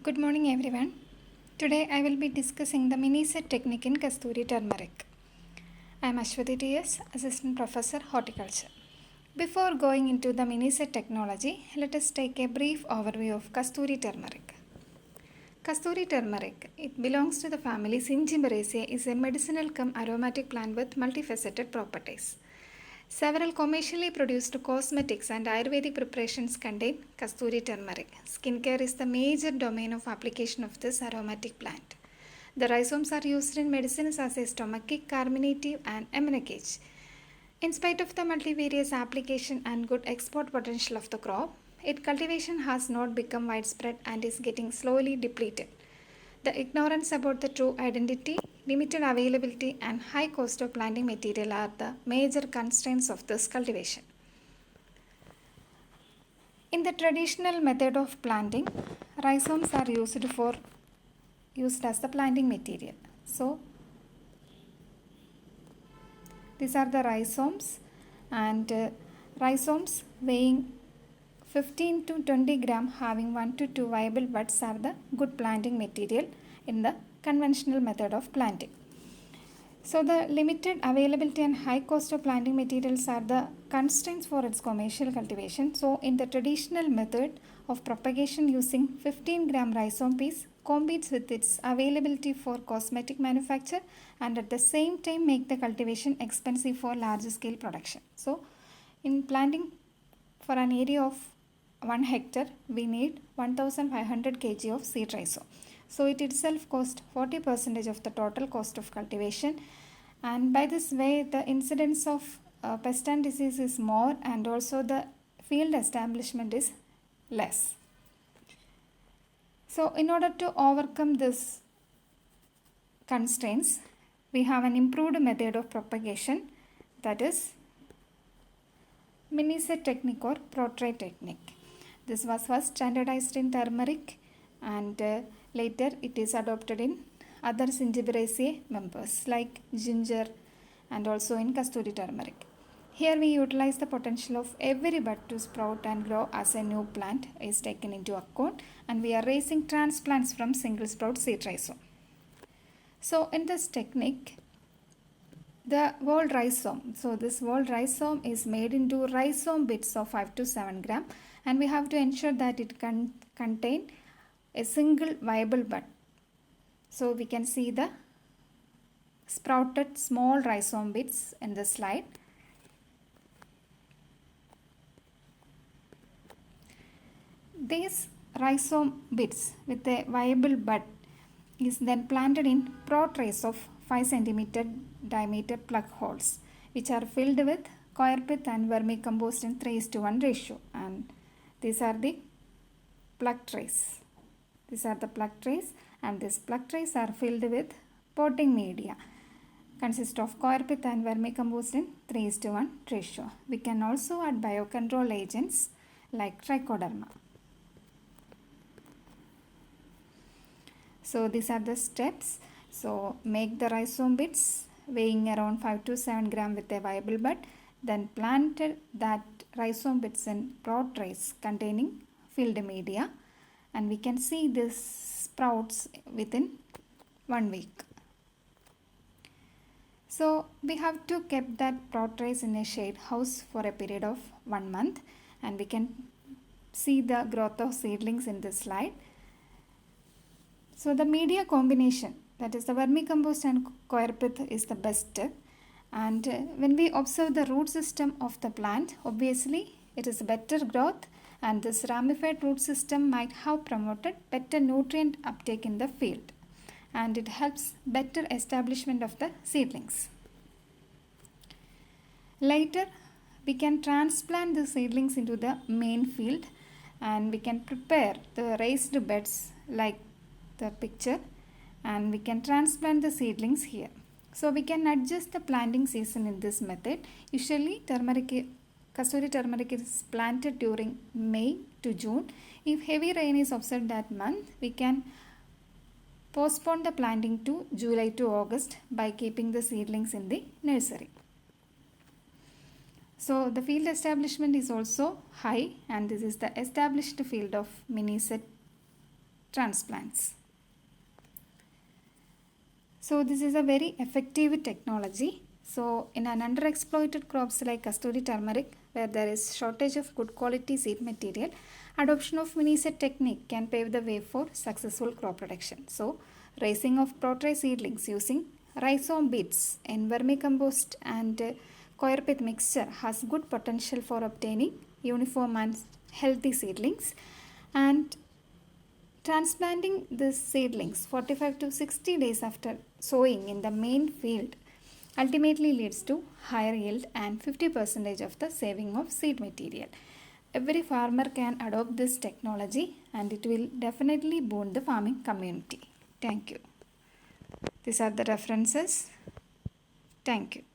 Good morning everyone. Today I will be discussing the Minisett technique in Kasthuri turmeric. I am Aswathy T S, Assistant Professor Horticulture. Before going into the Minisett technology, let us take a brief overview of Kasthuri turmeric. Kasthuri turmeric, it belongs to the family Zingiberaceae, is a medicinal cum aromatic plant with multifaceted properties. Several commercially produced cosmetics and Ayurvedic preparations contain Kasthuri turmeric. Skincare is the major domain of application of this aromatic plant. The rhizomes are used in medicines as a stomachic, carminative, and emmenaceous. In spite of the multivarious application and good export potential of the crop, its cultivation has not become widespread and is getting slowly depleted. The ignorance about the true identity, limited availability, and high cost of planting material are the major constraints of this cultivation. In the traditional method of planting, rhizomes are used as the planting material. So, these are the rhizomes, and rhizomes weighing 15 to 20 gram having 1 to 2 viable buds are the good planting material in the conventional method of planting. So the limited availability and high cost of planting materials are the constraints for its commercial cultivation. So in the traditional method of propagation using 15 gram rhizome piece competes with its availability for cosmetic manufacture and at the same time make the cultivation expensive for large scale production. So in planting for an area of 1 hectare, we need 1500 kg of seed rhizome. So it itself costs 40% of the total cost of cultivation, and by this way the incidence of pest and disease is more and also the field establishment is less. So in order to overcome this constraints, we have an improved method of propagation, that is Minisett technique or portrait technique. This was first standardized in turmeric and later it is adopted in other Zingiberaceae members like ginger and also in Kasthuri turmeric. Here we utilize the potential of every bud to sprout and grow as a new plant is taken into account, and we are raising transplants from single sprout seed rhizome. So in this technique, the whole rhizome, so this whole rhizome is made into rhizome bits of 5 to 7 gram, and we have to ensure that it can contain a single viable bud. So we can see the sprouted small rhizome bits in the slide. These rhizome bits with a viable bud is then planted in plot trays of 5 cm diameter plug holes, which are filled with coir pith and vermicompost in 3:1 ratio, and these are the plug trays. These are the plug trays, and these plug trays are filled with potting media consist of coir pith and vermicompost in 3:1 ratio. We can also add biocontrol agents like trichoderma. So these are the steps. So make the rhizome bits weighing around 5 to 7 gram with a viable bud. Then plant that rhizome bits in plot trays containing filled media, and we can see this sprouts within 1 week. So we have to keep that plot trays in a shade house for a period of 1 month, and we can see the growth of seedlings in this slide. So the media combination, that is the vermicompost and coir pith, is the best. And when we observe the root system of the plant, obviously it is better growth, and this ramified root system might have promoted better nutrient uptake in the field, and it helps better establishment of the seedlings. Later we can transplant the seedlings into the main field, and we can prepare the raised beds like the picture, and we can transplant the seedlings here. So we can adjust the planting season in this method. Usually Kasthuri turmeric is planted during May to June. If heavy rain is observed that month, we can postpone the planting to July to August by keeping the seedlings in the nursery. So the field establishment is also high, and this is the established field of Minisett transplants. So this is a very effective technology. So in an underexploited crops like Kasthuri turmeric, where there is shortage of good quality seed material, adoption of Minisett technique can pave the way for successful crop production. So raising of protray seedlings using rhizome bits in vermicompost and coir pith mixture has good potential for obtaining uniform and healthy seedlings, and transplanting these seedlings 45 to 60 days after sowing in the main field ultimately leads to higher yield and 50% of the saving of seed material. Every farmer can adopt this technology and it will definitely boon the farming community. Thank you. These are the references. Thank you.